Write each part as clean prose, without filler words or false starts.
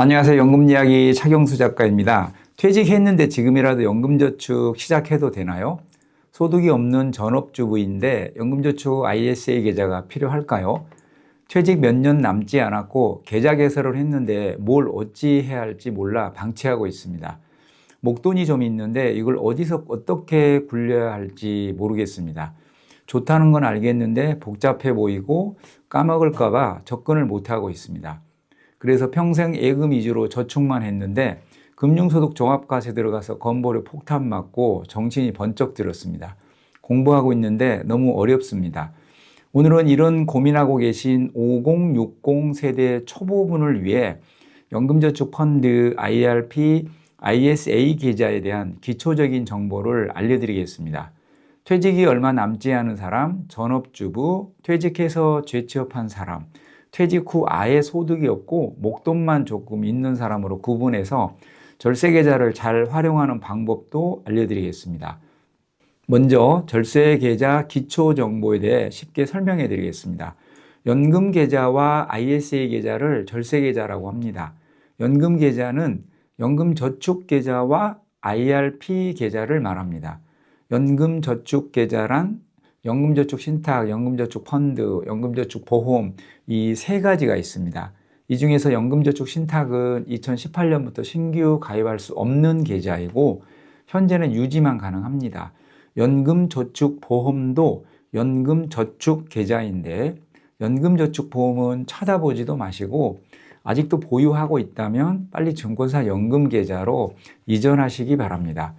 안녕하세요. 연금이야기 차경수 작가입니다. 퇴직했는데 지금이라도 연금저축 시작해도 되나요? 소득이 없는 전업주부인데 연금저축 ISA 계좌가 필요할까요? 퇴직 몇 년 남지 않았고 계좌 개설을 했는데 뭘 어찌 해야 할지 몰라 방치하고 있습니다. 목돈이 좀 있는데 이걸 어디서 어떻게 굴려야 할지 모르겠습니다. 좋다는 건 알겠는데 복잡해 보이고 까먹을까 봐 접근을 못하고 있습니다. 그래서 평생 예금 위주로 저축만 했는데 금융소득 종합과세 들어가서 건보료 폭탄 맞고 정신이 번쩍 들었습니다. 공부하고 있는데 너무 어렵습니다. 오늘은 이런 고민하고 계신 5060 세대 초보분을 위해 연금저축 펀드 IRP, ISA 계좌에 대한 기초적인 정보를 알려드리겠습니다. 퇴직이 얼마 남지 않은 사람, 전업주부, 퇴직해서 재취업한 사람, 퇴직 후 아예 소득이 없고 목돈만 조금 있는 사람으로 구분해서 절세계좌를 잘 활용하는 방법도 알려드리겠습니다. 먼저 절세계좌 기초정보에 대해 쉽게 설명해 드리겠습니다. 연금계좌와 ISA 계좌를 절세계좌라고 합니다. 연금계좌는 연금저축계좌와 IRP 계좌를 말합니다. 연금저축계좌란 연금저축신탁, 연금저축펀드, 연금저축보험 이 세 가지가 있습니다. 이 중에서 연금저축신탁은 2018년부터 신규 가입할 수 없는 계좌이고 현재는 유지만 가능합니다. 연금저축보험도 연금저축계좌인데 연금저축보험은 쳐다보지도 마시고 아직도 보유하고 있다면 빨리 증권사 연금계좌로 이전하시기 바랍니다.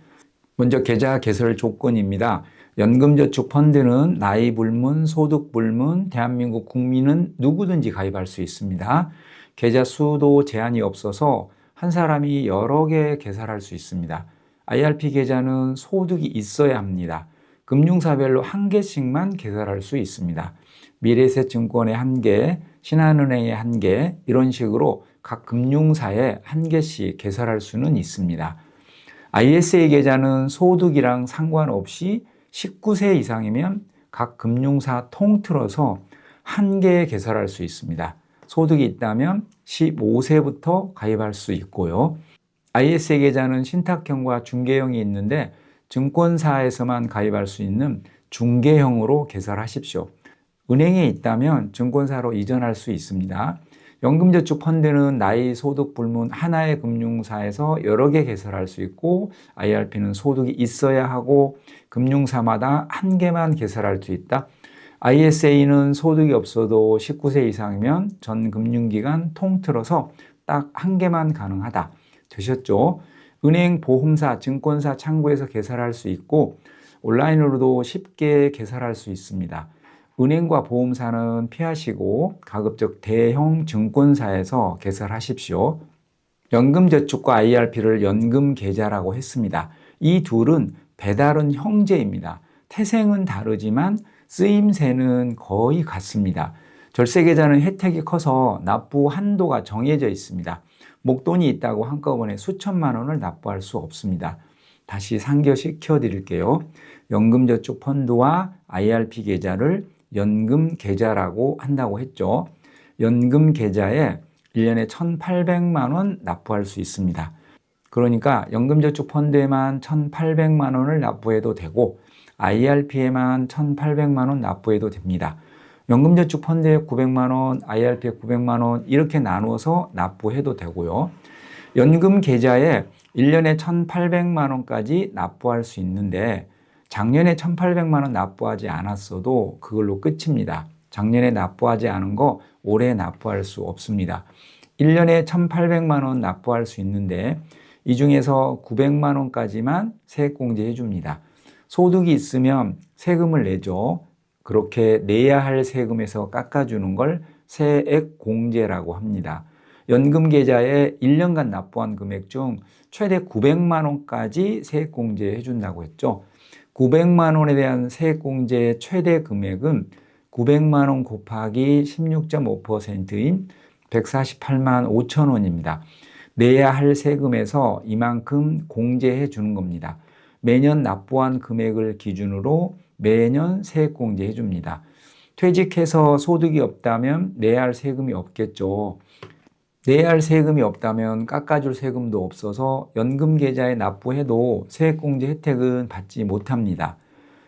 먼저 계좌 개설 조건입니다. 연금저축펀드는 나이 불문, 소득 불문, 대한민국 국민은 누구든지 가입할 수 있습니다. 계좌 수도 제한이 없어서 한 사람이 여러 개 개설할 수 있습니다. IRP 계좌는 소득이 있어야 합니다. 금융사별로 한 개씩만 개설할 수 있습니다. 미래에셋증권에 한 개, 신한은행에 한 개, 이런 식으로 각 금융사에 한 개씩 개설할 수는 있습니다. ISA 계좌는 소득이랑 상관없이 19세 이상이면 각 금융사 통틀어서 한 개 개설할 수 있습니다. 소득이 있다면 15세부터 가입할 수 있고요. ISA 계좌는 신탁형과 중개형이 있는데 증권사에서만 가입할 수 있는 중개형으로 개설하십시오. 은행에 있다면 증권사로 이전할 수 있습니다. 연금저축펀드는 나이 소득 불문 하나의 금융사에서 여러 개 개설할 수 있고 IRP는 소득이 있어야 하고 금융사마다 한 개만 개설할 수 있다. ISA는 소득이 없어도 19세 이상이면 전 금융기관 통틀어서 딱 한 개만 가능하다. 되셨죠? 은행, 보험사, 증권사 창구에서 개설할 수 있고 온라인으로도 쉽게 개설할 수 있습니다. 은행과 보험사는 피하시고 가급적 대형 증권사에서 개설하십시오. 연금저축과 IRP를 연금계좌라고 했습니다. 이 둘은 배다른 형제입니다. 태생은 다르지만 쓰임새는 거의 같습니다. 절세계좌는 혜택이 커서 납부 한도가 정해져 있습니다. 목돈이 있다고 한꺼번에 수천만 원을 납부할 수 없습니다. 다시 상기시켜 드릴게요. 연금저축펀드와 IRP 계좌를 연금계좌라고 한다고 했죠. 연금계좌에 1년에 1,800만 원 납부할 수 있습니다. 그러니까 연금저축펀드에만 1,800만 원을 납부해도 되고 IRP에만 1,800만 원 납부해도 됩니다. 연금저축펀드에 900만 원, IRP에 900만 원 이렇게 나누어서 납부해도 되고요. 연금계좌에 1년에 1,800만 원까지 납부할 수 있는데 작년에 1,800만 원 납부하지 않았어도 그걸로 끝입니다. 작년에 납부하지 않은 거 올해 납부할 수 없습니다. 1년에 1,800만 원 납부할 수 있는데 이 중에서 900만 원까지만 세액공제 해줍니다. 소득이 있으면 세금을 내죠. 그렇게 내야 할 세금에서 깎아주는 걸 세액공제라고 합니다. 연금계좌에 1년간 납부한 금액 중 최대 900만 원까지 세액공제 해준다고 했죠. 900만 원에 대한 세액공제의 최대 금액은 900만 원 곱하기 16.5%인 148만 5천 원입니다. 내야 할 세금에서 이만큼 공제해 주는 겁니다. 매년 납부한 금액을 기준으로 매년 세액공제해 줍니다. 퇴직해서 소득이 없다면 내야 할 세금이 없겠죠. 내야 할 세금이 없다면 깎아줄 세금도 없어서 연금계좌에 납부해도 세액공제 혜택은 받지 못합니다.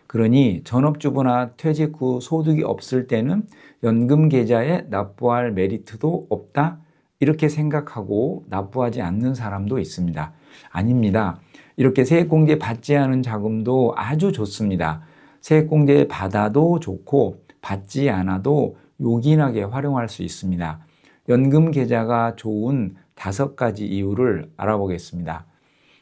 그러니 전업주부나 퇴직 후 소득이 없을 때는 연금계좌에 납부할 메리트도 없다? 이렇게 생각하고 납부하지 않는 사람도 있습니다. 아닙니다. 이렇게 세액공제 받지 않은 자금도 아주 좋습니다. 세액공제 받아도 좋고 받지 않아도 요긴하게 활용할 수 있습니다. 연금계좌가 좋은 5가지 이유를 알아보겠습니다.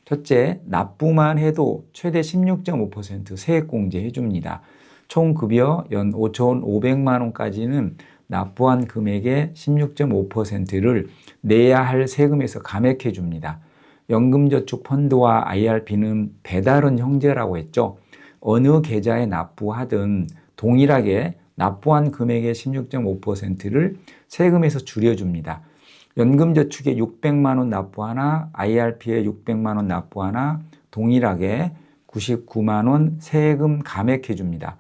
첫째, 납부만 해도 최대 16.5% 세액공제 해줍니다. 총 급여 연 5,500만 원까지는 납부한 금액의 16.5%를 내야 할 세금에서 감액해 줍니다. 연금저축펀드와 IRP는 배달은 형제라고 했죠. 어느 계좌에 납부하든 동일하게 납부한 금액의 16.5%를 세금에서 줄여줍니다. 연금저축에 600만 원 납부하나 IRP에 600만 원 납부하나 동일하게 99만 원 세금 감액해 줍니다.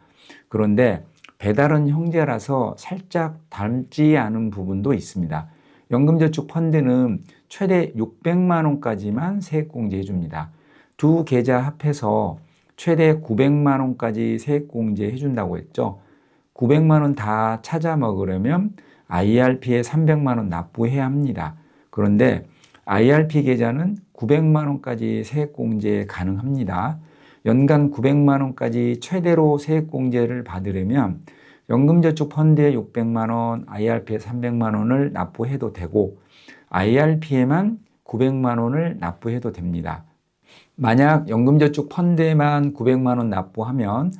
그런데 배달은 형제라서 살짝 닮지 않은 부분도 있습니다. 연금저축펀드는 최대 600만 원까지만 세액공제해 줍니다. 두 계좌 합해서 최대 900만 원까지 세액공제해 준다고 했죠. 900만 원 다 찾아 먹으려면 IRP에 300만 원 납부해야 합니다. 그런데 IRP 계좌는 900만 원까지 세액공제 가능합니다. 연간 900만 원까지 최대로 세액공제를 받으려면 연금저축펀드에 600만 원, IRP에 300만 원을 납부해도 되고 IRP에만 900만 원을 납부해도 됩니다. 만약 연금저축펀드에만 900만 원 납부하면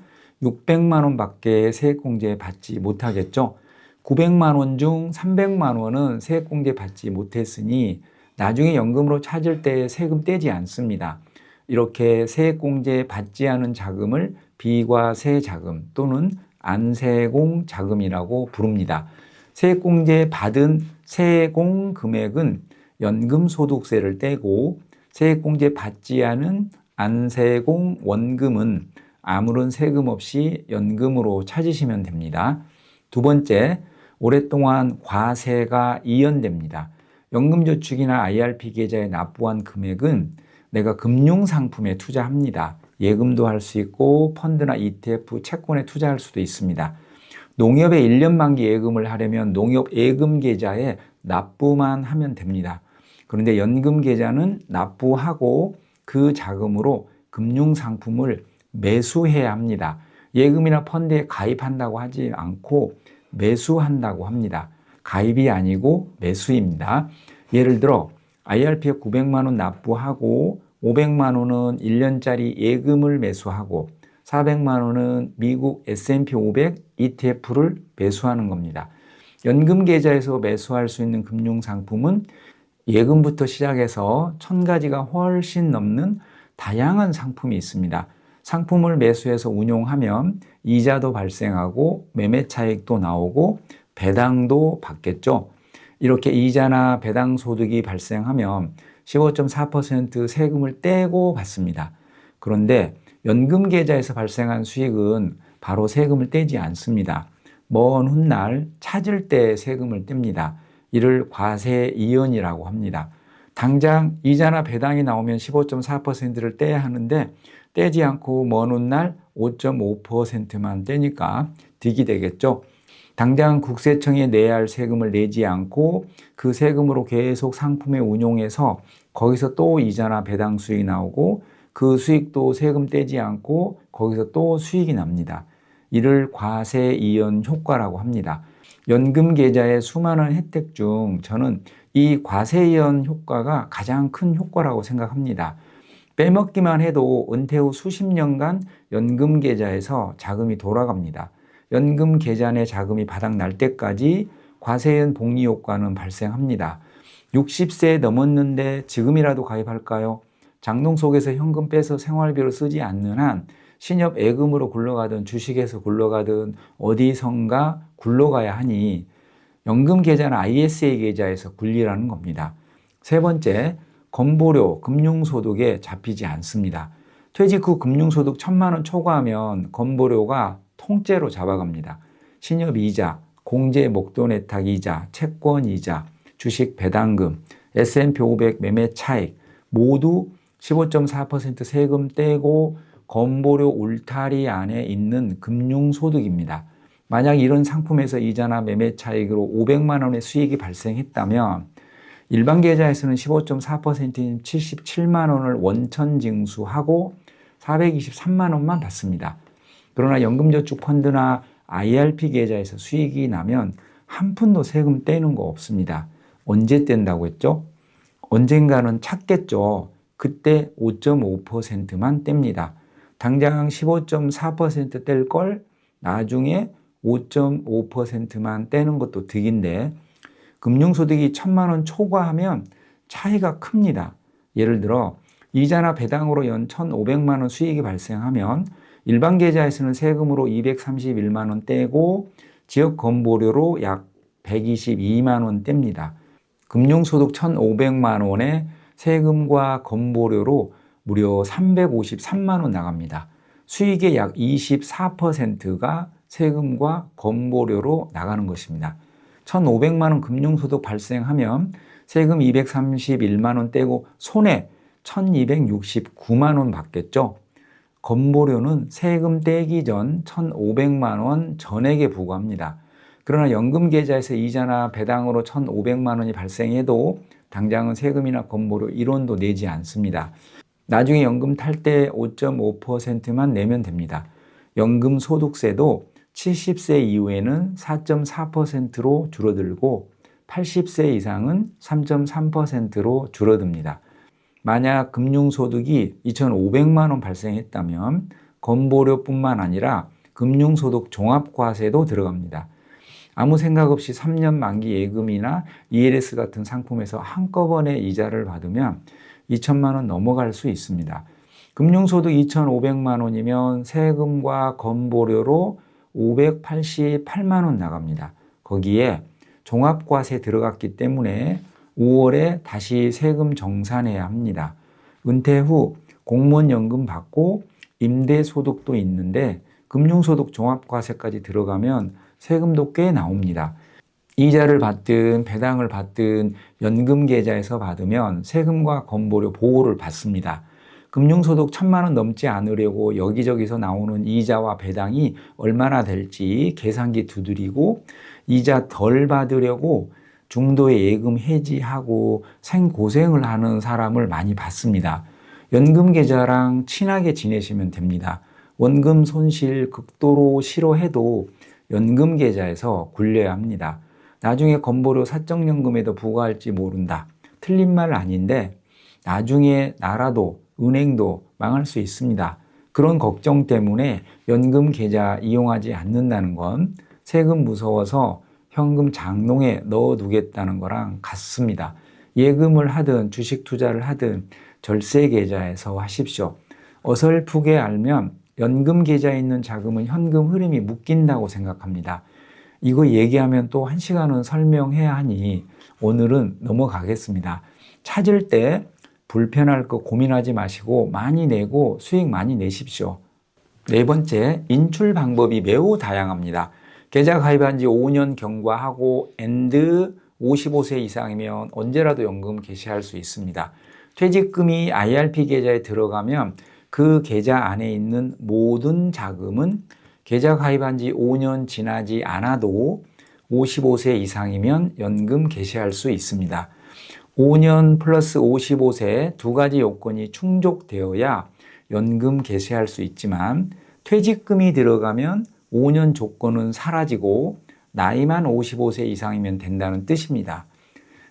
600만 원밖에 세액공제 받지 못하겠죠. 900만 원 중 300만 원은 세액공제 받지 못했으니 나중에 연금으로 찾을 때 세금 떼지 않습니다. 이렇게 세액공제 받지 않은 자금을 비과세 자금 또는 안세공 자금이라고 부릅니다. 세액공제 받은 세공 금액은 연금소득세를 떼고 세액공제 받지 않은 안세공 원금은 아무런 세금 없이 연금으로 찾으시면 됩니다. 두 번째, 오랫동안 과세가 이연됩니다. 연금저축이나 IRP 계좌에 납부한 금액은 내가 금융상품에 투자합니다. 예금도 할 수 있고 펀드나 ETF, 채권에 투자할 수도 있습니다. 농협에 1년 만기 예금을 하려면 농협 예금 계좌에 납부만 하면 됩니다. 그런데 연금 계좌는 납부하고 그 자금으로 금융상품을 매수해야 합니다. 예금이나 펀드에 가입한다고 하지 않고 매수한다고 합니다. 가입이 아니고 매수입니다. 예를 들어 IRP에 900만 원 납부하고 500만 원은 1년짜리 예금을 매수하고 400만 원은 미국 S&P 500 ETF를 매수하는 겁니다. 연금 계좌에서 매수할 수 있는 금융상품은 예금부터 시작해서 1000가지가 훨씬 넘는 다양한 상품이 있습니다. 상품을 매수해서 운용하면 이자도 발생하고 매매 차익도 나오고 배당도 받겠죠. 이렇게 이자나 배당 소득이 발생하면 15.4% 세금을 떼고 받습니다. 그런데 연금 계좌에서 발생한 수익은 바로 세금을 떼지 않습니다. 먼 훗날 찾을 때 세금을 뗍니다. 이를 과세 이연이라고 합니다. 당장 이자나 배당이 나오면 15.4%를 떼야 하는데 떼지 않고 먼 훗날 5.5%만 떼니까 득이 되겠죠. 당장 국세청에 내야 할 세금을 내지 않고 그 세금으로 계속 상품에 운용해서 거기서 또 이자나 배당 수익이 나오고 그 수익도 세금 떼지 않고 거기서 또 수익이 납니다. 이를 과세 이연 효과라고 합니다. 연금 계좌의 수많은 혜택 중 저는 이 과세 이연 효과가 가장 큰 효과라고 생각합니다. 빼먹기만 해도 은퇴 후 수십 년간 연금 계좌에서 자금이 돌아갑니다. 연금 계좌 내 자금이 바닥 날 때까지 과세연 복리 효과는 발생합니다. 60세 넘었는데 지금이라도 가입할까요? 장롱 속에서 현금 빼서 생활비로 쓰지 않는 한 신협 예금으로 굴러가든 주식에서 굴러가든 어디선가 굴러가야 하니 연금 계좌나 ISA 계좌에서 굴리라는 겁니다. 세 번째, 건보료, 금융소득에 잡히지 않습니다. 퇴직 후 금융소득 1000만 원 초과하면 건보료가 통째로 잡아갑니다. 신협 이자, 공제 목돈 혜택 이자, 채권 이자, 주식 배당금, S&P 500 매매 차익 모두 15.4% 세금 떼고 건보료 울타리 안에 있는 금융소득입니다. 만약 이런 상품에서 이자나 매매 차익으로 500만 원의 수익이 발생했다면 일반 계좌에서는 15.4%인 77만 원을 원천 징수하고 423만 원만 받습니다. 그러나 연금저축펀드나 IRP 계좌에서 수익이 나면 한 푼도 세금 떼는 거 없습니다. 언제 뗀다고 했죠? 언젠가는 찾겠죠. 그때 5.5%만 뗍니다. 당장 15.4% 뗄 걸 나중에 5.5%만 떼는 것도 득인데 금융소득이 1,000만 원 초과하면 차이가 큽니다. 예를 들어 이자나 배당으로 연 1,500만 원 수익이 발생하면 일반 계좌에서는 세금으로 231만 원 떼고 지역 건보료로 약 122만 원 뗍니다. 금융소득 1,500만 원에 세금과 건보료로 무려 353만 원 나갑니다. 수익의 약 24%가 세금과 건보료로 나가는 것입니다. 1,500만 원 금융소득 발생하면 세금 231만 원 떼고 손해 1,269만 원 받겠죠. 건보료는 세금 떼기 전 1,500만 원 전액에 부과합니다. 그러나 연금계좌에서 이자나 배당으로 1,500만 원이 발생해도 당장은 세금이나 건보료 1원도 내지 않습니다. 나중에 연금 탈 때 5.5%만 내면 됩니다. 연금소득세도 70세 이후에는 4.4%로 줄어들고 80세 이상은 3.3%로 줄어듭니다. 만약 금융소득이 2,500만 원 발생했다면 건보료뿐만 아니라 금융소득 종합과세도 들어갑니다. 아무 생각 없이 3년 만기 예금이나 ELS 같은 상품에서 한꺼번에 이자를 받으면 2천만 원 넘어갈 수 있습니다. 금융소득 2,500만 원이면 세금과 건보료로 588만 원 나갑니다. 거기에 종합과세 들어갔기 때문에 5월에 다시 세금 정산해야 합니다. 은퇴 후 공무원연금 받고 임대소득도 있는데 금융소득 종합과세까지 들어가면 세금도 꽤 나옵니다. 이자를 받든 배당을 받든 연금계좌에서 받으면 세금과 건보료 보호를 받습니다. 금융소득 1,000만 원 넘지 않으려고 여기저기서 나오는 이자와 배당이 얼마나 될지 계산기 두드리고 이자 덜 받으려고 중도에 예금 해지하고 생고생을 하는 사람을 많이 봤습니다. 연금계좌랑 친하게 지내시면 됩니다. 원금 손실 극도로 싫어해도 연금계좌에서 굴려야 합니다. 나중에 건보료 사적연금에도 부과할지 모른다. 틀린 말 아닌데 나중에 나라도 은행도 망할 수 있습니다. 그런 걱정 때문에 연금계좌 이용하지 않는다는 건 세금 무서워서 현금 장롱에 넣어두겠다는 거랑 같습니다. 예금을 하든 주식 투자를 하든 절세계좌에서 하십시오. 어설프게 알면 연금계좌에 있는 자금은 현금 흐름이 묶인다고 생각합니다. 이거 얘기하면 또 1시간은 설명해야 하니 오늘은 넘어가겠습니다. 찾을 때 불편할 거 고민하지 마시고 많이 내고 수익 많이 내십시오. 네 번째, 인출 방법이 매우 다양합니다. 계좌 가입한 지 5년 경과하고 앤드 55세 이상이면 언제라도 연금 개시할 수 있습니다. 퇴직금이 IRP 계좌에 들어가면 그 계좌 안에 있는 모든 자금은 계좌 가입한 지 5년 지나지 않아도 55세 이상이면 연금 개시할 수 있습니다. 5년 플러스 55세 두 가지 요건이 충족되어야 연금 개시할 수 있지만 퇴직금이 들어가면 5년 조건은 사라지고 나이만 55세 이상이면 된다는 뜻입니다.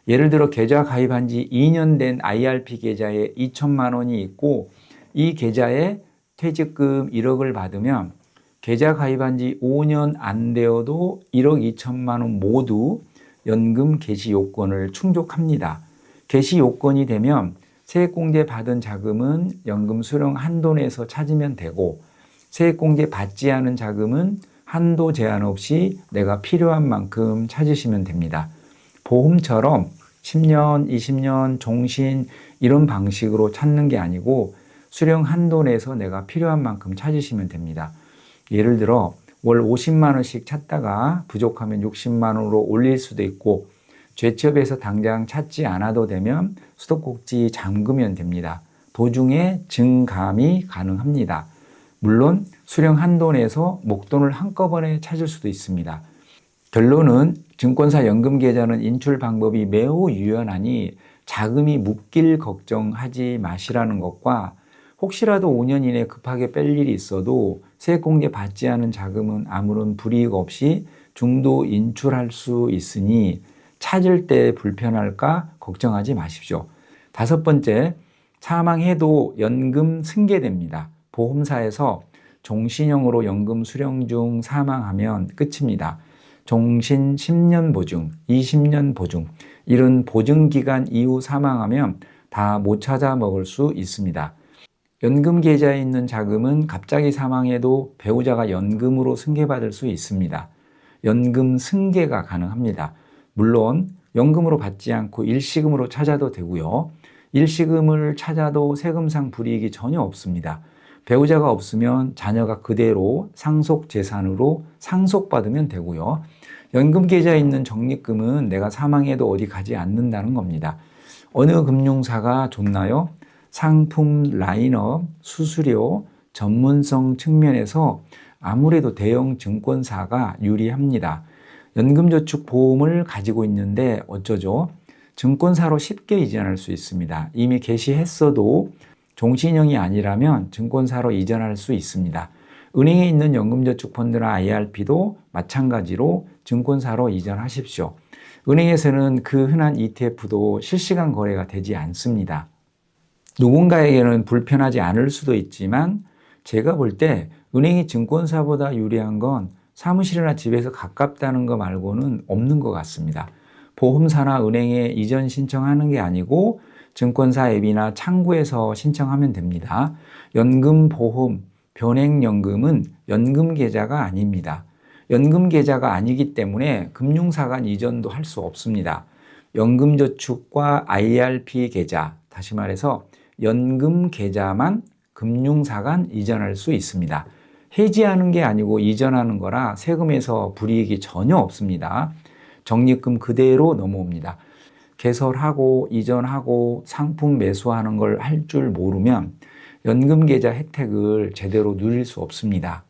예를 들어 계좌 가입한 지 2년 된 IRP 계좌에 2천만 원이 있고 이 계좌에 퇴직금 1억을 받으면 계좌 가입한 지 5년 안 되어도 1억 2천만 원 모두 연금 개시 요건을 충족합니다. 개시 요건이 되면 세액공제 받은 자금은 연금 수령 한도 내에서 찾으면 되고 세액공제 받지 않은 자금은 한도 제한 없이 내가 필요한 만큼 찾으시면 됩니다. 보험처럼 10년, 20년, 종신 이런 방식으로 찾는 게 아니고 수령 한도 내에서 내가 필요한 만큼 찾으시면 됩니다. 예를 들어 월 50만 원씩 찾다가 부족하면 60만 원으로 올릴 수도 있고 죄첩에서 당장 찾지 않아도 되면 수도꼭지 잠그면 됩니다. 도중에 증감이 가능합니다. 물론 수령 한도 내에서 목돈을 한꺼번에 찾을 수도 있습니다. 결론은 증권사 연금계좌는 인출 방법이 매우 유연하니 자금이 묶일 걱정하지 마시라는 것과 혹시라도 5년 이내 급하게 뺄 일이 있어도 세액공제 받지 않은 자금은 아무런 불이익 없이 중도 인출할 수 있으니 찾을 때 불편할까 걱정하지 마십시오. 5번째, 사망해도 연금 승계됩니다. 보험사에서 종신형으로 연금 수령 중 사망하면 끝입니다. 종신 10년 보증, 20년 보증, 이런 보증기간 이후 사망하면 다 못 찾아 먹을 수 있습니다. 연금 계좌에 있는 자금은 갑자기 사망해도 배우자가 연금으로 승계받을 수 있습니다. 연금 승계가 가능합니다. 물론 연금으로 받지 않고 일시금으로 찾아도 되고요. 일시금을 찾아도 세금상 불이익이 전혀 없습니다. 배우자가 없으면 자녀가 그대로 상속재산으로 상속받으면 되고요. 연금 계좌에 있는 적립금은 내가 사망해도 어디 가지 않는다는 겁니다. 어느 금융사가 좋나요? 상품 라인업, 수수료, 전문성 측면에서 아무래도 대형 증권사가 유리합니다. 연금저축보험을 가지고 있는데 어쩌죠? 증권사로 쉽게 이전할 수 있습니다. 이미 개시했어도 종신형이 아니라면 증권사로 이전할 수 있습니다. 은행에 있는 연금저축펀드나 IRP도 마찬가지로 증권사로 이전하십시오. 은행에서는 그 흔한 ETF도 실시간 거래가 되지 않습니다. 누군가에게는 불편하지 않을 수도 있지만 제가 볼 때 은행이 증권사보다 유리한 건 사무실이나 집에서 가깝다는 거 말고는 없는 것 같습니다. 보험사나 은행에 이전 신청하는 게 아니고 증권사 앱이나 창구에서 신청하면 됩니다. 연금보험, 변액연금은 연금계좌가 아닙니다. 연금계좌가 아니기 때문에 금융사 간 이전도 할 수 없습니다. 연금저축과 IRP 계좌, 다시 말해서 연금계좌만 금융사 간 이전할 수 있습니다. 해지하는 게 아니고 이전하는 거라 세금에서 불이익이 전혀 없습니다. 적립금 그대로 넘어옵니다. 개설하고 이전하고 상품 매수하는 걸 할 줄 모르면 연금계좌 혜택을 제대로 누릴 수 없습니다.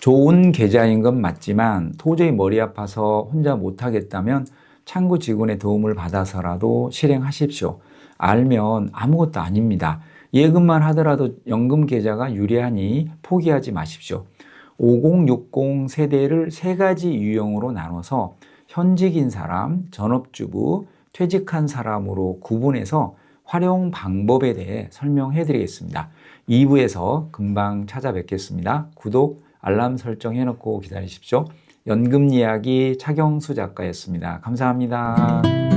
좋은 계좌인 건 맞지만 도저히 머리 아파서 혼자 못하겠다면 창구 직원의 도움을 받아서라도 실행하십시오. 알면 아무것도 아닙니다. 예금만 하더라도 연금계좌가 유리하니 포기하지 마십시오. 5060 세대를 3가지 유형으로 나눠서 현직인 사람, 전업주부, 퇴직한 사람으로 구분해서 활용 방법에 대해 설명해 드리겠습니다. 2부에서 금방 찾아뵙겠습니다. 구독, 알람 설정 해놓고 기다리십시오. 연금 이야기 차경수 작가였습니다. 감사합니다.